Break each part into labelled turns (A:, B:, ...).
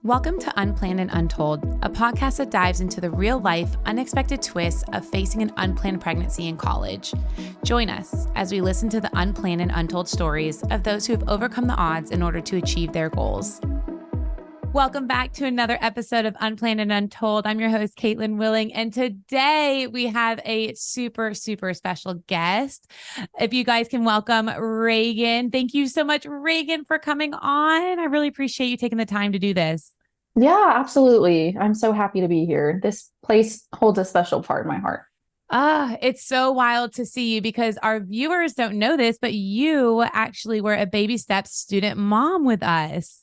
A: Welcome to Unplanned and Untold, a podcast that dives into the real-life, unexpected twists of facing an unplanned pregnancy in college. Join us as we listen to the unplanned and untold stories of those who have overcome the odds in order to achieve their goals. Welcome back to another episode of Unplanned and Untold. I'm your host, Caitlin Willing, and today we have a super special guest. If you guys can welcome Reagan. Thank you so much, Reagan, for coming on. I really appreciate you taking the time to do this.
B: Yeah, absolutely. I'm so happy to be here. This place holds a special part in my heart.
A: It's so wild to see you because our viewers don't know this, but you actually were a baby steps student mom with us.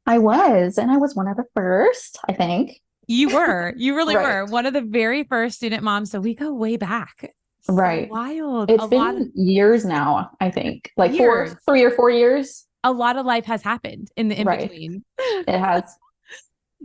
B: I was one of the first, I think.
A: You really
B: Right.
A: were one of the very first student moms. So we go way back.
B: Right.
A: So wild.
B: It's been years now, I think, like
A: Years.
B: 3 or 4 years.
A: A lot of life has happened in the in-between.
B: It has.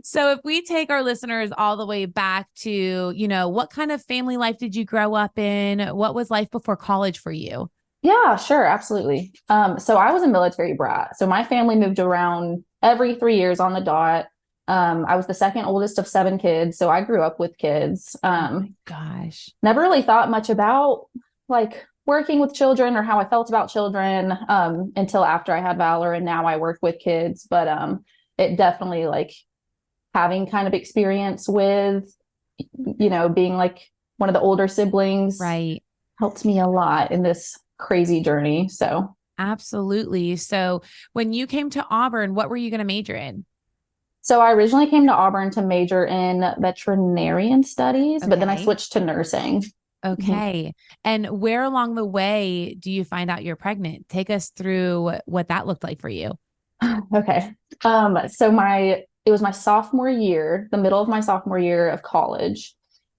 A: So if we take our listeners all the way back to, what kind of family life did you grow up in? What was life before college for you?
B: Yeah, sure. Absolutely. So I was a military brat. So my family moved around every 3 years on the dot. I was the second oldest of 7 kids. So I grew up with kids.
A: Oh my gosh.
B: Never really thought much about like working with children or how I felt about children until after I had Valor, and now I work with kids. But it definitely, like, having kind of experience with, being like one of the older siblings,
A: Right,
B: helped me a lot in this crazy journey. So
A: absolutely. So when you came to Auburn, what were you going to major in?
B: So I originally came to Auburn to major in veterinarian studies, but then I
A: Okay.
B: switched to nursing.
A: Okay. And where along the way do you find out you're pregnant? Take us through what that looked like for you.
B: Okay. It was my sophomore year, the middle of my sophomore year of college.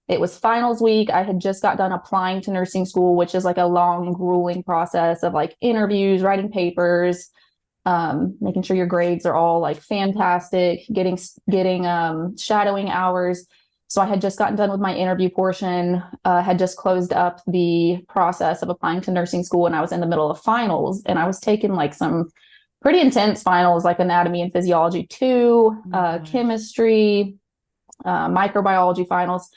B: It was finals week. I had just got done applying to nursing school, which is like a long, grueling process of like interviews, writing papers, making sure your grades are all like fantastic, getting shadowing hours. So I had just gotten done with my interview portion, had just closed up the process of applying to nursing school, and I was in the middle of finals, and I was taking like some pretty intense finals, like anatomy and physiology 2, chemistry, microbiology finals.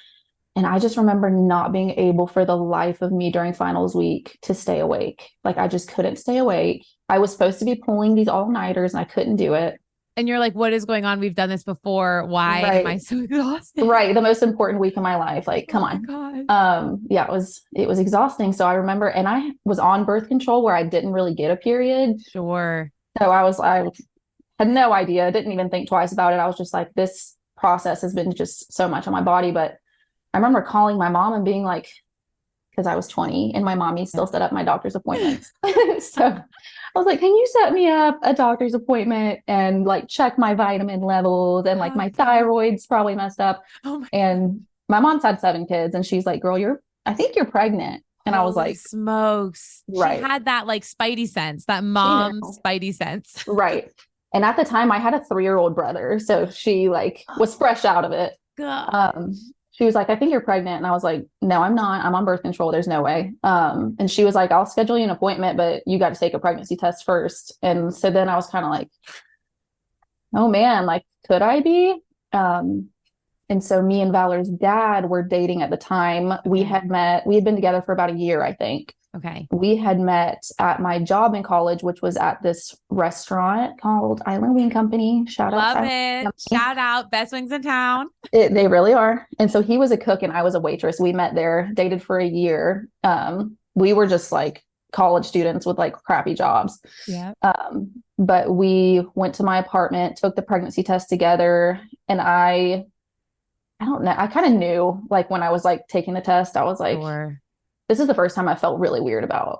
B: And I just remember not being able for the life of me during finals week to stay awake. Like, I just couldn't stay awake. I was supposed to be pulling these all-nighters and I couldn't do it.
A: And you're like, what is going on? We've done this before. Why am I so exhausted?
B: Right. The most important week of my life. Like, come on.
A: God.
B: Yeah, it was exhausting. So I remember, and I was on birth control where I didn't really get a period.
A: Sure.
B: So I had no idea, didn't even think twice about it. I was just like, this process has been just so much on my body. But I remember calling my mom and being like, because I was 20 and my mommy still set up my doctor's appointments. So I was like, can you set me up a doctor's appointment and like check my vitamin levels, and like my thyroid's probably messed up. And my mom's had 7 kids, and she's like, girl, I think you're pregnant. And I was like,
A: smokes.
B: Right.
A: She had that like spidey sense, that mom spidey sense.
B: Right. And at the time I had a 3-year-old brother. So she like was fresh out of it. She was like, I think you're pregnant. And I was like, no, I'm not. I'm on birth control. There's no way. And she was like, I'll schedule you an appointment, but you got to take a pregnancy test first. And so then I was kind of like, oh man, like, could I be? And so me and Valor's dad were dating at the time. We had been together for about a year, I think.
A: Okay.
B: We had met at my job in college, which was at this restaurant called Island Wing Company. Shout out.
A: Love it. Shout out. Best wings in town.
B: They really are. And so he was a cook and I was a waitress. We met there, dated for a year. We were just like college students with like crappy jobs.
A: Yeah.
B: But we went to my apartment, took the pregnancy test together, and I don't know. I kind of knew, like, when I was like taking the test, I was like, this is the first time I felt really weird about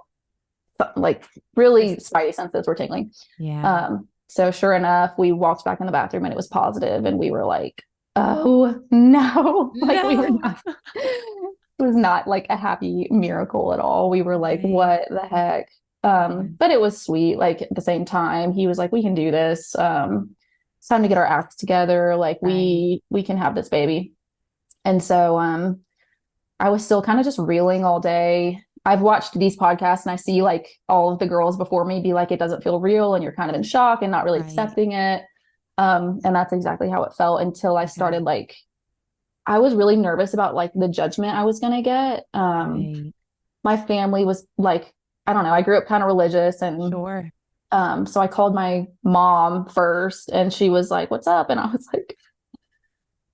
B: something, like really spidey senses were tingling.
A: Yeah.
B: So sure enough, we walked back in the bathroom and it was positive, and we were like, oh no, like we were not, it was not like a happy miracle at all. We were like, what the heck? But it was sweet. Like, at the same time, he was like, we can do this. It's time to get our acts together. Like, we can have this baby. And so, I was still kind of just reeling all day. I've watched these podcasts and I see like all of the girls before me be like, it doesn't feel real, and you're kind of in shock and not really accepting it. And that's exactly how it felt until I
A: Okay.
B: started like, I was really nervous about like the judgment I was going to get.
A: Right.
B: My family was like, I don't know, I grew up kind of religious and
A: Sure.
B: so I called my mom first and she was like, "What's up?" And I was like,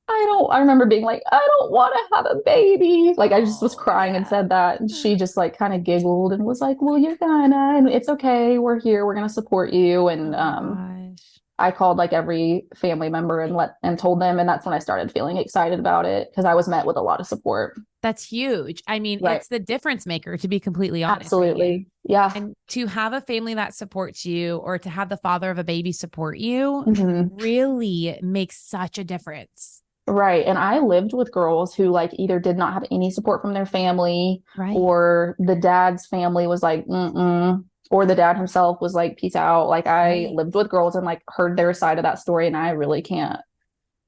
B: I remember being like, "I don't want to have a baby." Like I just was
A: Oh,
B: crying and
A: yeah.
B: said that. And she just like kind of giggled and was like, "Well, you're gonna, and it's okay. We're here. We're gonna support you." And
A: Oh my gosh.
B: I called like every family member and told them, and that's when I started feeling excited about it because I was met with a lot of support.
A: That's huge. I mean,
B: Right.
A: it's the difference maker, to be completely honest, Reagan.
B: Absolutely. Yeah.
A: And to have a family that supports you or to have the father of a baby support you
B: Mhm.
A: really makes such a difference.
B: Right. And I lived with girls who like either did not have any support from their family
A: Right.
B: or the dad's family was like, mm-mm, or the dad himself was like, peace out. Like I
A: Right.
B: lived with girls and like heard their side of that story. And I really can't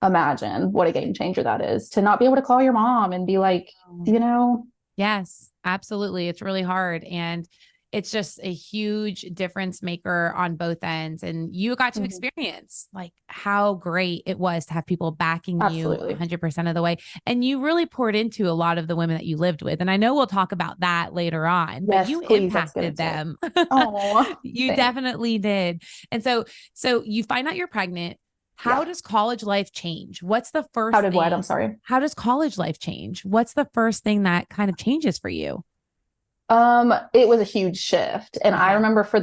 B: imagine what a game changer that is to not be able to call your mom and be like, you know,
A: Yes, absolutely. It's really hard. And it's just a huge difference maker on both ends. And you got to
B: mhm,
A: experience like how great it was to have people backing you
B: absolutely.
A: 100% of the way. And you really poured into a lot of the women that you lived with. And I know we'll talk about that later on, but
B: Yes,
A: you
B: please. Let's get
A: impacted
B: into it.
A: them.
B: Oh,
A: You
B: thanks.
A: definitely did. And so you find out you're pregnant. How
B: Yeah.
A: does college life change? What's the
B: How
A: first
B: did what? I'm
A: thing?
B: sorry.
A: How does college life change? What's the first thing that kind of changes for you?
B: It was a huge shift. And I
A: Okay.
B: remember for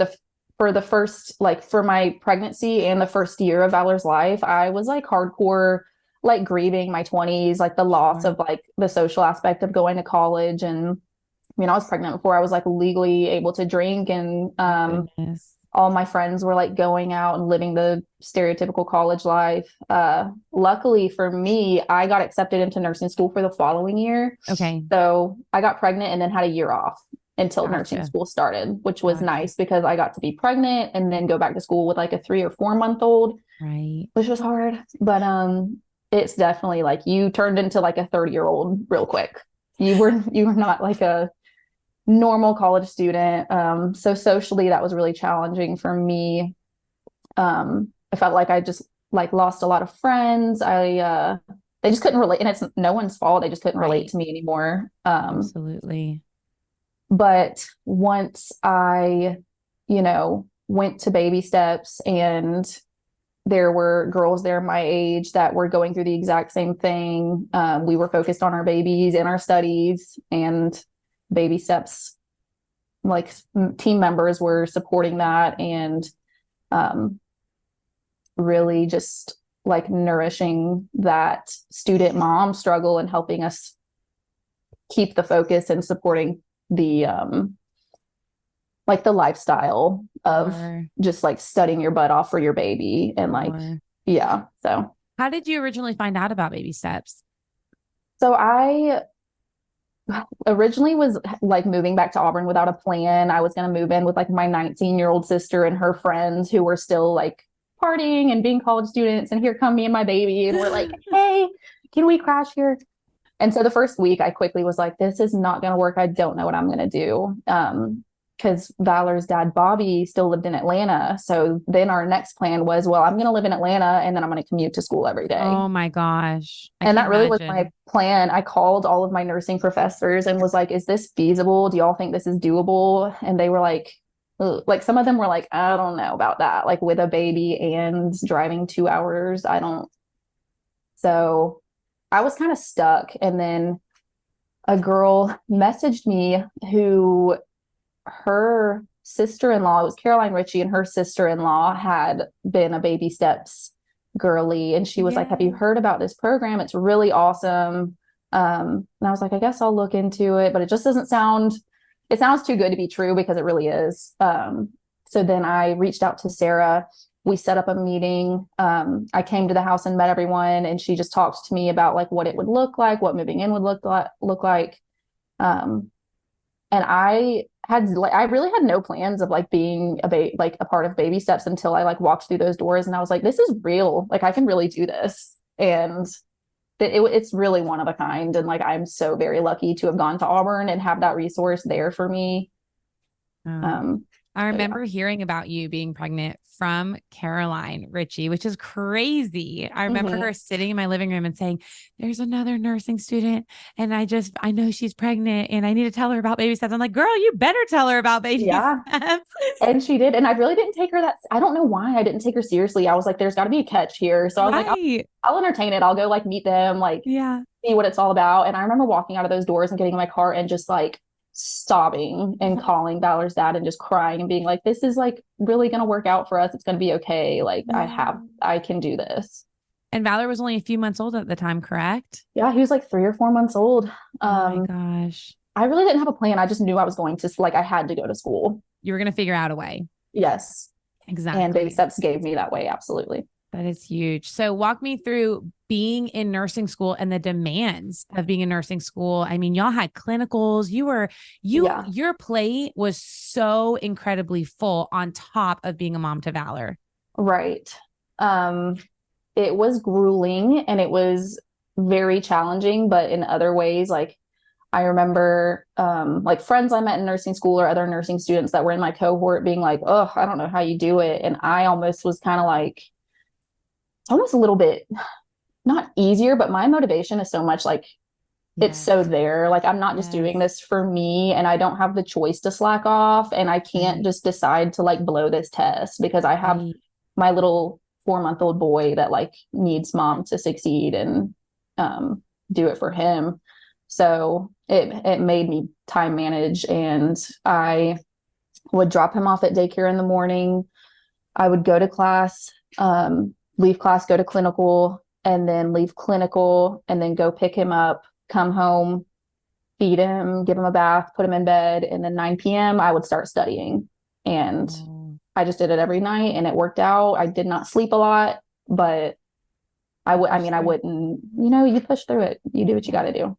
B: the first like for my pregnancy and the first year of Valor's life, I was like hardcore like grieving my 20s, like the loss
A: Sure.
B: of like the social aspect of going to college. And I mean, I was pregnant before I was like legally able to drink and
A: Oh, goodness.
B: all my friends were like going out and living the stereotypical college life. Luckily for me, I got accepted into nursing school for the following year.
A: Okay.
B: So I got pregnant and then had a year off until nursing
A: Gotcha.
B: school started, which was
A: Gotcha.
B: nice because I got to be pregnant and then go back to school with like a 3 or 4 month old,
A: Right.
B: which was hard. But it's definitely like you turned into like a 30-year old real quick. You were not like a normal college student. So socially, that was really challenging for me. I felt like I just like lost a lot of friends. They just couldn't relate, and it's no one's fault. They just couldn't relate
A: Right.
B: to me anymore.
A: Absolutely.
B: But once I, went to baby steps and there were girls there my age that were going through the exact same thing. We were focused on our babies and our studies and baby steps like team members were supporting that and um, really just like nourishing that student mom struggle and helping us keep the focus and supporting the like the lifestyle of
A: Sure.
B: just like studying your butt off for your baby and like
A: Sure.
B: yeah.
A: How did you originally find out about baby steps?
B: So I originally was like moving back to Auburn without a plan. I was going to move in with like my 19-year-old sister and her friends who were still like partying and being college students. And here come me and my baby. And we're like, hey, can we crash here? And so the first week, I quickly was like, this is not going to work. I don't know what I'm going to do. Because Valor's dad, Bobby, still lived in Atlanta. So then our next plan was, well, I'm going to live in Atlanta and then I'm going to commute to school every day.
A: Oh my gosh. I
B: And
A: can
B: that really was my
A: imagine.
B: plan. I called all of my nursing professors and was like, is this feasible? Do y'all think this is doable? And they were like, ugh. Like some of them were like, I don't know about that. Like with a baby and driving 2 hours, I don't. So I was kind of stuck. And then a girl messaged me who her sister-in-law, it was Caroline Ritchie, and her sister-in-law had been a baby steps girly. And she was like, have you
A: Yeah.
B: heard about this program? It's really awesome. And I was like, I guess I'll look into it, but it just doesn't sound, it sounds too good to be true because it really is. So then I reached out to Sarah. We set up a meeting. I came to the house and met everyone, and she just talked to me about like what it would look like, what moving in would look like. Um, and I really had no plans of like being like a part of baby steps until I like walked through those doors and I was like, this is real. Like I can really do this. And it's really one of a kind. And like, I'm so very lucky to have gone to Auburn and have that resource there for me.
A: Oh,
B: Um,
A: I
B: But yeah.
A: remember hearing about you being pregnant from Caroline Ritchie, which is crazy. I remember
B: Mhm.
A: her sitting in my living room and saying, there's another nursing student. And I know she's pregnant and I need to tell her about baby steps. I'm like, girl, you better tell her about baby
B: Yeah.
A: steps.
B: And she did. And I really didn't take her that. I don't know why I didn't take her seriously. I was like, there's got to be a catch here. So I was like,
A: Right.
B: I'll entertain it. I'll go like meet them, like
A: Yeah.
B: see what it's all about. And I remember walking out of those doors and getting in my car and just like sobbing and calling Valor's dad and just crying and being like, this is like really going to work out for us. It's going to be okay. Like
A: Yeah.
B: I can do this.
A: And Valor was only a few months old at the time, correct?
B: Yeah. He was like 3 or 4 months old.
A: Oh my gosh.
B: I really didn't have a plan. I just knew I was going to, like, I had to go to school.
A: You were going to figure out a way.
B: Yes. And baby
A: Exactly.
B: steps gave me that way. Absolutely.
A: That is huge. So walk me through being in nursing school and the demands of being in nursing school. I mean, y'all had clinicals.
B: Yeah.
A: Your plate was so incredibly full on top of being a mom to Valor.
B: Right. Um, it was grueling and it was very challenging, but in other ways, like I remember like friends I met in nursing school or other nursing students that were in my cohort being like, oh, I don't know how you do it. And I almost was kind of like, it's almost a little bit not easier, but my motivation is so much like it's so there. Like I'm not just doing this for me and I don't have the choice to slack off and I can't just decide to like blow this test because I have my little 4-month-old boy that like needs mom to succeed and do it for him. So it made me time manage and I would drop him off at daycare in the morning. I would go to class, leave class, go to clinical, and then leave clinical and then go pick him up, come home, feed him, give him a bath, put him in bed. And then 9 p.m. I would start studying. And I just did it every night and it worked out. I did not sleep a lot, but I wouldn't, you push through it. You do what you got to do.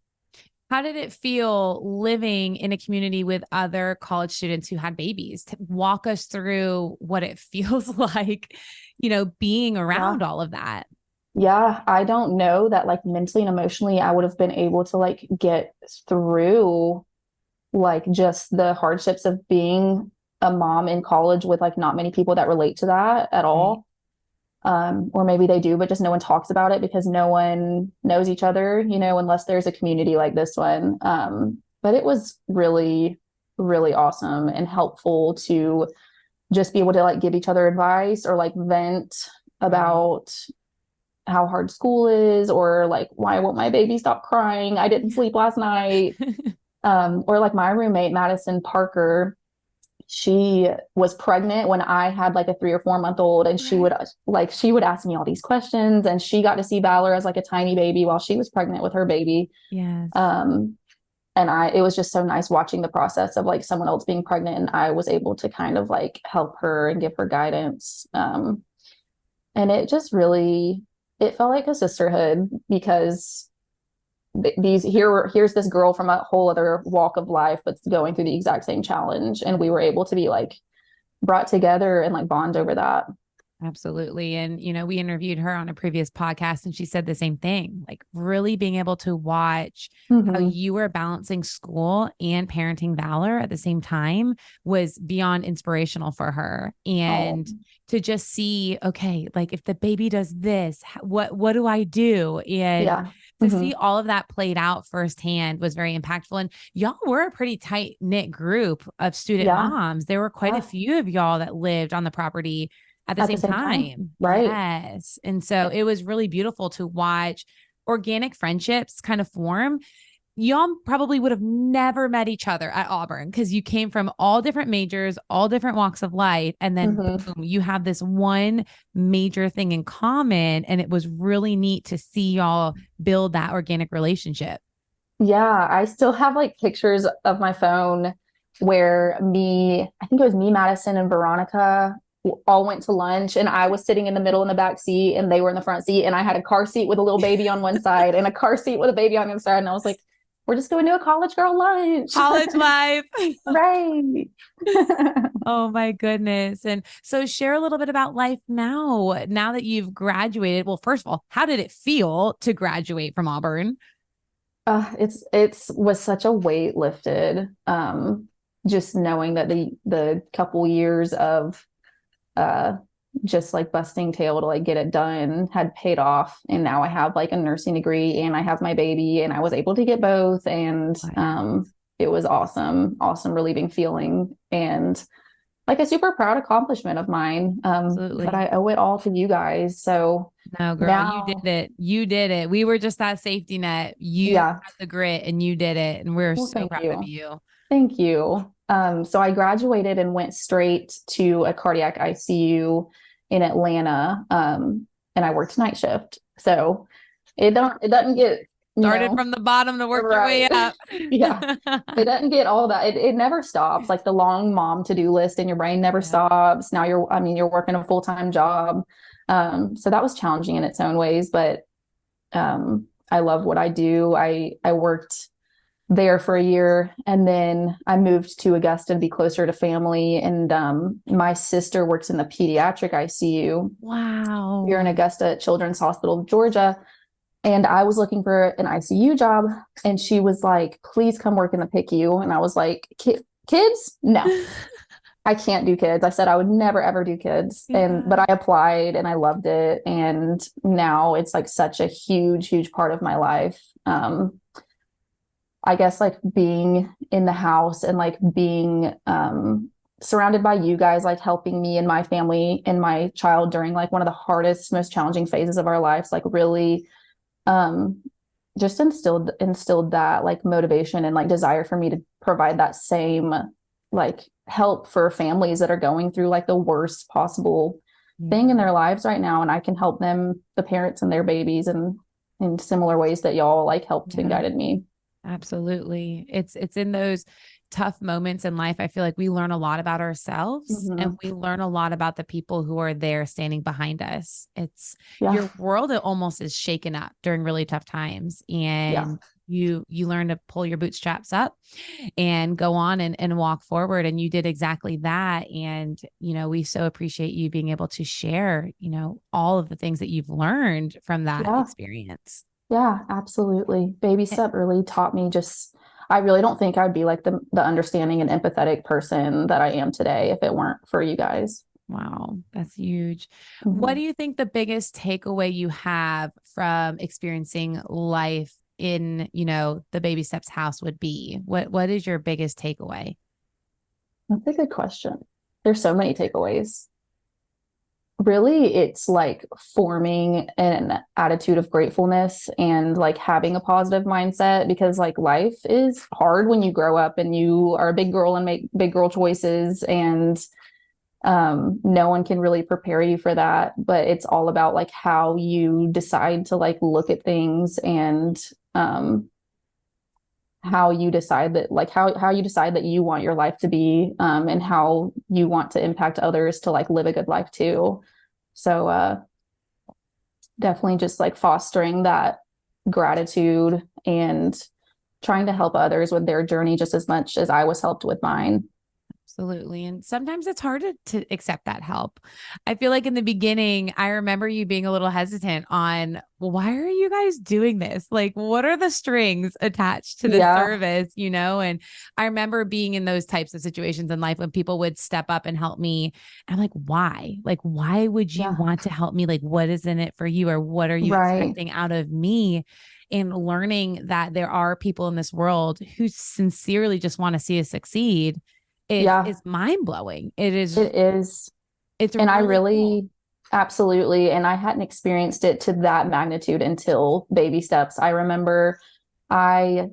A: How did it feel living in a community with other college students who had babies? To walk us through what it feels like, being around all of that.
B: Yeah, I don't know that like mentally and emotionally I would have been able to like get through like just the hardships of being a mom in college with like not many people that relate to that at all. Or maybe they do, but just no one talks about it because no one knows each other, unless there's a community like this one. But it was really, really awesome and helpful to just be able to like give each other advice or like vent about how hard school is or like why won't my baby stop crying? I didn't sleep last night. Or like my roommate, Madison Parker, she was pregnant when I had like a 3 or 4 month old and she would ask me all these questions and she got to see Valor as like a tiny baby while she was pregnant with her baby.
A: Yes.
B: And it was just so nice watching the process of like someone else being pregnant and I was able to kind of like help her and give her guidance. And it just really, it felt like a sisterhood because here's this girl from a whole other walk of life that's going through the exact same challenge and we were able to be like brought together and like bond over that.
A: Absolutely. And, we interviewed her on a previous podcast and she said the same thing, like really being able to watch how you were balancing school and parenting Valor at the same time was beyond inspirational for her. And to just see, okay, like if the baby does this, what do I do? And to see all of that played out firsthand was very impactful. And y'all were a pretty tight knit group of student moms. There were quite a few of y'all that lived on the property at the same time.
B: Right.
A: Yes. And so it was really beautiful to watch organic friendships kind of form. Y'all probably would have never met each other at Auburn because you came from all different majors, all different walks of life. And then boom, you have this one major thing in common. And it was really neat to see y'all build that organic relationship.
B: Yeah. I still have like pictures of my phone where I think it was me, Madison, and Veronica all went to lunch and I was sitting in the middle in the back seat and they were in the front seat and I had a car seat with a little baby on one side and a car seat with a baby on the other side. And I was like, we're just going to a college girl lunch.
A: College life.
B: Right.
A: Oh my goodness. And so share a little bit about life now that you've graduated. Well, first of all, how did it feel to graduate from Auburn?
B: It's was such a weight lifted. just knowing that the couple years of uh just like busting tail to like get it done had paid off, and now I have like a nursing degree and I have my baby and I was able to get both, and it was awesome relieving feeling, and like a super proud accomplishment of mine. But
A: Absolutely.
B: I owe it all to you guys. So
A: No, girl, you did
B: now,
A: it. You did it. We were just that safety net. You
B: yeah.
A: had the grit and you did it. And we're
B: Well,
A: so
B: thank
A: proud of
B: you.
A: you.
B: Thank you. So I graduated and went straight to a cardiac ICU in Atlanta. And I worked night shift. So it doesn't get,
A: Started from the bottom to work your way
B: right.
A: up.
B: Yeah. It doesn't get all that. It never stops. Like the long mom to-do list in your brain never
A: Yeah.
B: stops. Now you're working a full-time job. So that was challenging in its own ways, but I love what I do. I worked there for a year, and then I moved to Augusta to be closer to family. And my sister works in the pediatric ICU here
A: Wow.
B: in Augusta at Children's Hospital of Georgia. And I was looking for an ICU job, and she was like, "Please come work in the PICU." And I was like, "Kids? No, I can't do kids." I said I would never ever do kids, but
A: Yeah.
B: I applied and I loved it, and now it's like such a huge part of my life. I guess like being in the house and like being surrounded by you guys, like helping me and my family and my child during like one of the hardest, most challenging phases of our lives, like really um, just instilled that like motivation and like desire for me to provide that same like help for families that are going through like the worst possible thing in
A: Yeah.
B: their lives right now. And I can help them, the parents and their babies, and in similar ways that y'all like helped and
A: Yeah.
B: guided me.
A: Absolutely. It's in those tough moments in life. I feel like we learn a lot about ourselves and
B: Mm-hmm.
A: we learn a lot about the people who are there standing behind us. It's
B: Yeah.
A: your world, it almost is shaken up during really tough times.
B: Yeah.
A: And you learn to pull your bootstraps up and go on and walk forward. And you did exactly that. And, we so appreciate you being able to share, all of the things that you've learned from that
B: Yeah.
A: experience.
B: Yeah, absolutely. Baby step really taught me just, I really don't think I'd be like the understanding and empathetic person that I am today if it weren't for you guys.
A: Wow, that's huge. What do
B: Mm-hmm.
A: you think the biggest takeaway you have from experiencing life in, the Baby Steps house would be? What is your biggest takeaway?
B: That's a good question. There's so many takeaways. Really, it's like forming an attitude of gratefulness and like having a positive mindset, because like life is hard when you grow up and you are a big girl and make big girl choices, and no one can really prepare you for that, but it's all about like how you decide to like look at things, and how you decide that like how you decide that you want your life to be, and how you want to impact others to like live a good life too. So definitely just like fostering that gratitude and trying to help others with their journey just as much as I was helped with mine.
A: Absolutely. And sometimes it's hard to accept that help. I feel like in the beginning, I remember you being a little hesitant on, well, why are you guys doing this? Like, what are the strings attached to this
B: Yeah.
A: service? And I remember being in those types of situations in life when people would step up and help me. I'm like, why? Like, why would you
B: Yeah.
A: want to help me? Like, what is in it for you? Or what are you
B: Right.
A: expecting out of me? And learning that there are people in this world who sincerely just want to see us succeed
B: Yeah,
A: is mind blowing. It is
B: it is.
A: it's
B: And I
A: really cool.
B: really, absolutely. And I hadn't experienced it to that magnitude until baby steps. I remember I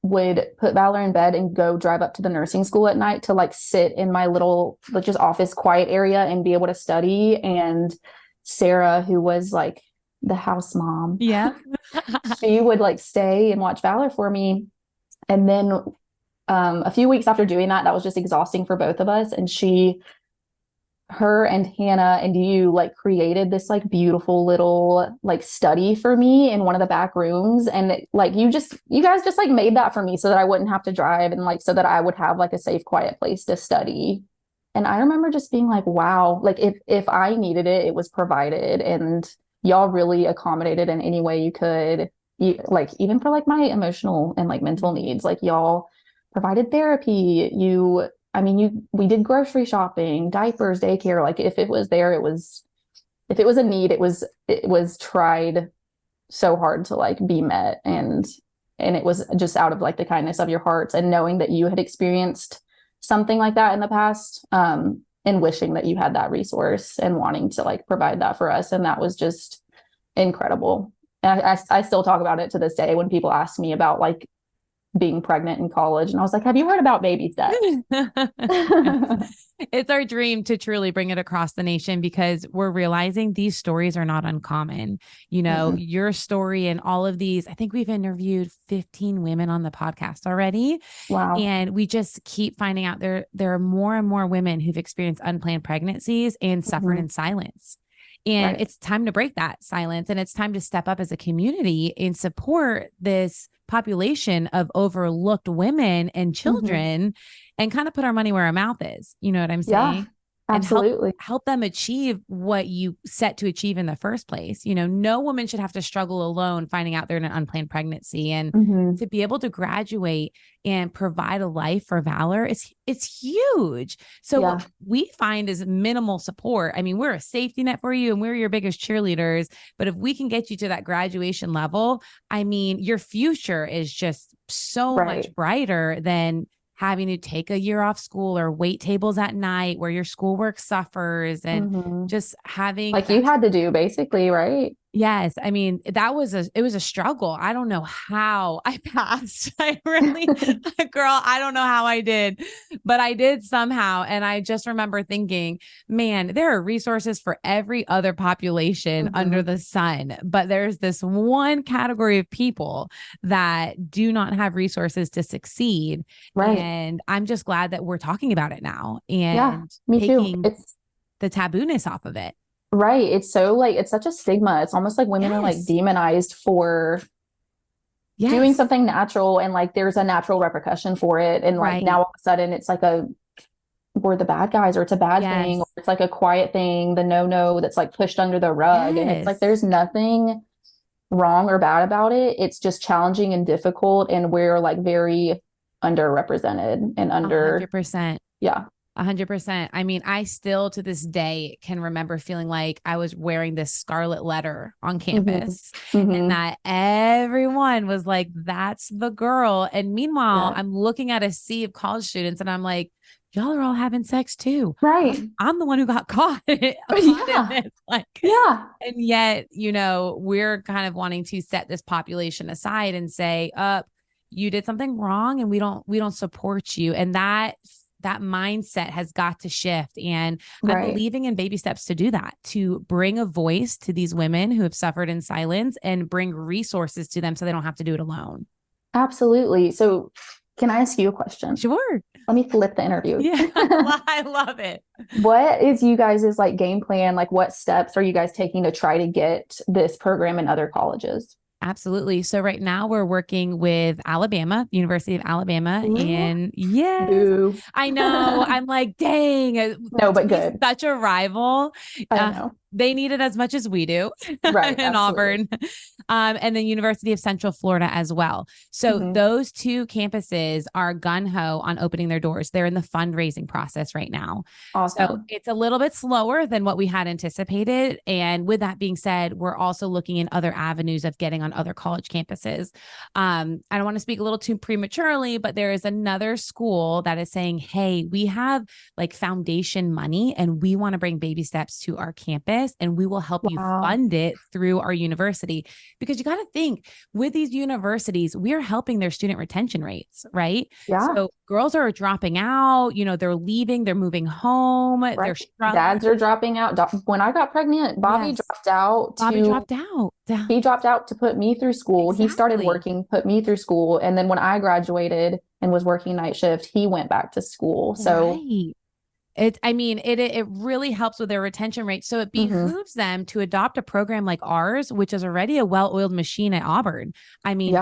B: would put Valor in bed and go drive up to the nursing school at night to like sit in my little like just office quiet area and be able to study. And Sarah, who was like the house mom,
A: Yeah.
B: she would like stay and watch Valor for me. And then a few weeks after doing that, that was just exhausting for both of us. And her and Hannah and you like created this like beautiful little like study for me in one of the back rooms. And like you guys just like made that for me so that I wouldn't have to drive, and like so that I would have like a safe, quiet place to study. And I remember just being like, wow, like if I needed it, it was provided. And y'all really accommodated in any way you could. Like even for like my emotional and like mental needs, like y'all provided therapy. We did grocery shopping, diapers, daycare. Like if it was there, if it was a need, it was tried so hard to like be met. And it was just out of like the kindness of your hearts and knowing that you had experienced something like that in the past, and wishing that you had that resource and wanting to like provide that for us. And that was just incredible. And I still talk about it to this day when people ask me about like being pregnant in college. And I was like, have you heard about baby steps?
A: It's our dream to truly bring it across the nation because we're realizing these stories are not uncommon. Your story and all of these, I think we've interviewed 15 women on the podcast already.
B: Wow.
A: And we just keep finding out there are more and more women who've experienced unplanned pregnancies and suffered in silence. And It's time to break that silence. And it's time to step up as a community and support this population of overlooked women and children and kind of put our money where our mouth is. You know what I'm saying?
B: Yeah, absolutely.
A: And help them achieve what you set to achieve in the first place. No woman should have to struggle alone finding out they're in an unplanned pregnancy, and to be able to graduate and provide a life for Valor it's huge. So what we find is minimal support. I mean, we're a safety net for you and we're your biggest cheerleaders, but if we can get you to that graduation level, I mean, your future is just so much brighter than having to take a year off school or wait tables at night where your schoolwork suffers and just having
B: like you had to do basically, right?
A: Yes. I mean, it was a struggle. I don't know how I passed. I really, girl, I don't know how I did, but I did somehow. And I just remember thinking, man, there are resources for every other population under the sun, but there's this one category of people that do not have resources to succeed.
B: Right.
A: And I'm just glad that we're talking about it now
B: and me too. It's
A: the tabooness off of it.
B: Right. It's so like, it's such a stigma. It's almost like women are like demonized for doing something natural, and like there's a natural repercussion for it. And like now all of a sudden it's like we're the bad guys, or it's a bad thing, or it's like a quiet thing, the no that's like pushed under the rug. And it's like, there's nothing wrong or bad about it. It's just challenging and difficult. And we're like very underrepresented and
A: 100%.
B: Yeah.
A: 100%. I mean, I still to this day can remember feeling like I was wearing this scarlet letter on campus and that everyone was like, that's the girl. And meanwhile, I'm looking at a sea of college students and I'm like, y'all are all having sex too.
B: Right.
A: I'm the one who got caught in this. And yet, we're kind of wanting to set this population aside and say, you did something wrong and we don't support you. And that mindset has got to shift. And I'm believing in baby steps to do that, to bring a voice to these women who have suffered in silence and bring resources to them so they don't have to do it alone.
B: Absolutely. So can I ask you a question?
A: Sure.
B: Let me flip the interview.
A: Yeah, I love it.
B: What is you guys' like game plan? Like what steps are you guys taking to try to get this program in other colleges?
A: Absolutely. So right now we're working with University of Alabama. And I know I'm like, dang,
B: no, but good.
A: Such a rival.
B: I know.
A: They need it as much as we do in Auburn. And then University of Central Florida as well. So those two campuses are gung-ho on opening their doors. They're in the fundraising process right now.
B: Awesome. So
A: it's a little bit slower than what we had anticipated. And with that being said, we're also looking in other avenues of getting on other college campuses. I don't want to speak a little too prematurely, but there is another school that is saying, hey, we have like foundation money and we want to bring baby steps to our campus. And we will help you fund it through our university. Because you got to think with these universities, we are helping their student retention rates, right?
B: Yeah.
A: So girls are dropping out, they're leaving, they're moving home. They're struggling.
B: Dads are dropping out. When I got pregnant, Bobby dropped out. He dropped out to put me through school. Exactly. He started working, put me through school. And then when I graduated and was working night shift, he went back to school. So
A: It really helps with their retention rate. So it
B: Hmm.
A: behooves them to adopt a program like ours, which is already a well-oiled machine at Auburn. I mean,
B: Yeah.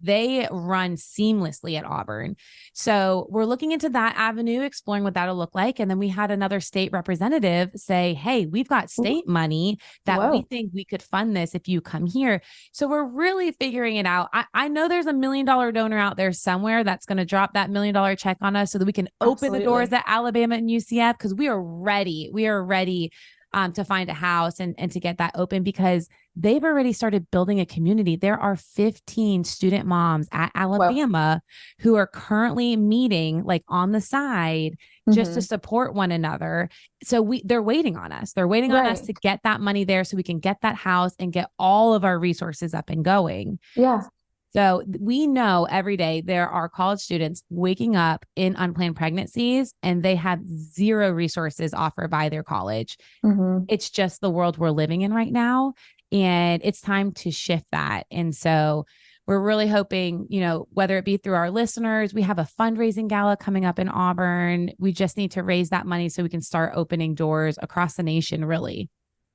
A: they run seamlessly at Auburn. So we're looking into that avenue, exploring what that'll look like. And then we had another state representative say, hey, we've got
B: Ooh,
A: state money that we
B: whoa.
A: think we could fund this if you come here. So we're really figuring it out. I know there's $1 million donor out there somewhere that's going to drop that $1 million check on us so that we can open the doors
B: Absolutely.
A: at Alabama and UCF because we are ready. We are ready to find a house and to get that open because they've already started building a community. There are 15 student moms at
B: Whoa.
A: Alabama who are currently meeting like on the side just to
B: Hmm.
A: support one another. So they're waiting on us. They're waiting on us
B: Right.
A: to get that money there so we can get that house and get all of our resources up and going.
B: Yeah.
A: So we know every day there are college students waking up in unplanned pregnancies and they have zero resources offered by their college.
B: Hmm.
A: It's just the world we're living in right now. And it's time to shift that. And so we're really hoping, whether it be through our listeners, we have a fundraising gala coming up in Auburn. We just need to raise that money so we can start opening doors across the nation, really.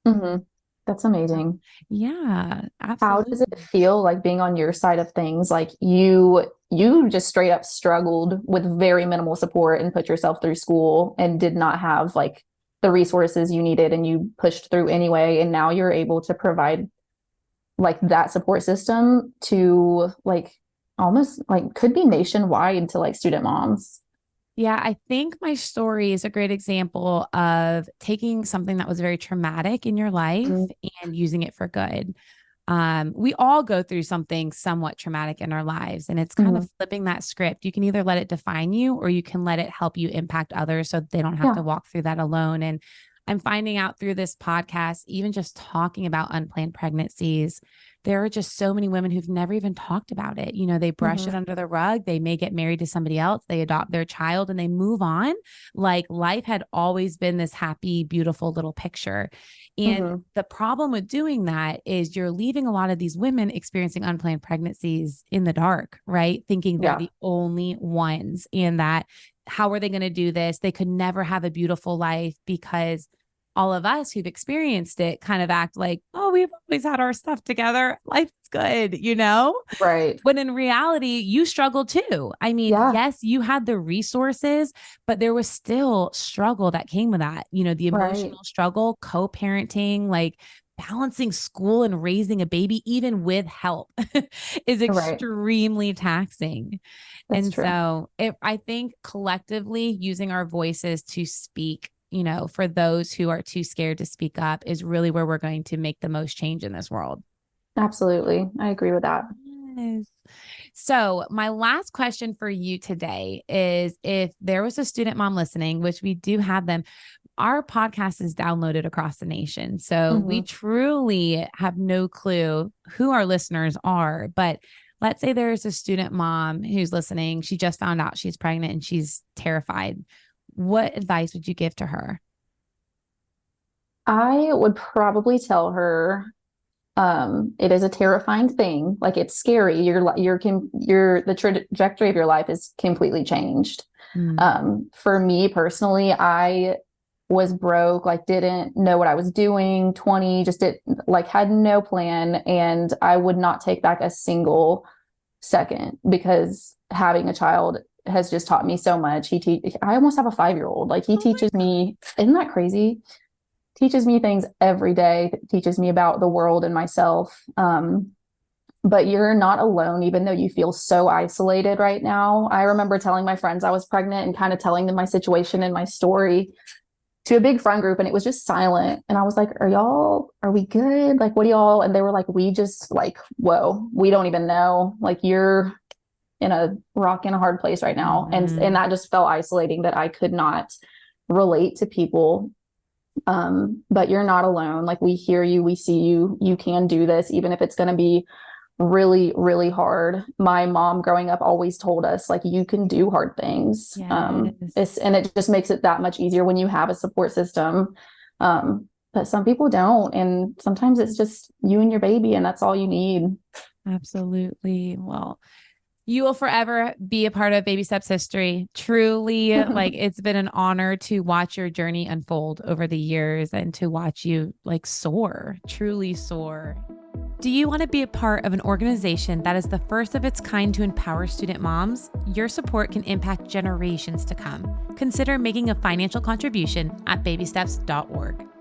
B: Hmm. That's amazing.
A: Yeah,
B: How does it
A: absolutely.
B: feel like being on your side of things? Like you just straight up struggled with very minimal support and put yourself through school and did not have like the resources you needed and you pushed through anyway. And now you're able to provide like that support system to like almost like could be nationwide to like student moms.
A: Yeah, I think my story is a great example of taking something that was very traumatic in your life
B: Mm,
A: and using it for good. We all go through something somewhat traumatic in our lives, and it's kind of
B: mhm.
A: flipping that script. You can either let it define you or you can let it help you impact others so they don't have to
B: Yeah.
A: walk through that alone. And I'm finding out through this podcast, even just talking about unplanned pregnancies, there are just so many women who've never even talked about it. They brush it
B: Hmm.
A: under the rug. They may get married to somebody else. They adopt their child and they move on. Like life had always been this happy, beautiful little picture. And
B: Hmm.
A: the problem with doing that is you're leaving a lot of these women experiencing unplanned pregnancies in the dark, right? Thinking they're
B: Yeah.
A: the only ones and that how are they going to do this? They could never have a beautiful life because all of us who've experienced it kind of act like, oh, we've always had our stuff together. Life's good.
B: Right.
A: When in reality, you struggled too. I mean,
B: Yeah.
A: yes, you had the resources, but there was still struggle that came with that. The
B: Right.
A: emotional struggle, co parenting, like balancing school and raising a baby, even with help, is
B: Right.
A: extremely taxing.
B: That's
A: And
B: true.
A: so I think collectively using our voices to speak, for those who are too scared to speak up is really where we're going to make the most change in this world.
B: Absolutely. I agree with that.
A: Yes. So, my last question for you today is if there was a student mom listening, which we do have them, our podcast is downloaded across the nation. So, we
B: Hmm.
A: truly have no clue who our listeners are. But let's say there's a student mom who's listening. She just found out she's pregnant and she's terrified. What advice would you give to her?
B: I would probably tell her it is a terrifying thing. Like it's scary. The trajectory of your life is completely changed.
A: Mm.
B: For me personally, I was broke, like didn't know what I was doing, 20, just did like had no plan. And I would not take back a single second because having a child has just taught me so much. I almost have a 5-year-old. Like he
A: Oh my
B: teaches me, isn't that crazy? Teaches me things every day, teaches me about the world and myself. But you're not alone, even though you feel so isolated right now. I remember telling my friends I was pregnant and kind of telling them my situation and my story to a big friend group, and it was just silent. And I was like, are we good? Like, what do y'all? And they were like, we just like, whoa, we don't even know. Like, you're in a rock in a hard place right now. And
A: Mhm.
B: that just felt isolating that I could not relate to people. But you're not alone. Like we hear you, we see you, you can do this, even if it's going to be really, really hard. My mom growing up always told us, like, you can do hard things.
A: Yes.
B: And it just makes it that much easier when you have a support system. But some people don't. And sometimes it's just you and your baby, and that's all you need.
A: Absolutely. Well, You will forever be a part of Baby Steps history. Truly, like it's been an honor to watch your journey unfold over the years and to watch you like soar, truly soar. Do you want to be a part of an organization that is the first of its kind to empower student moms? Your support can impact generations to come. Consider making a financial contribution at babysteps.org.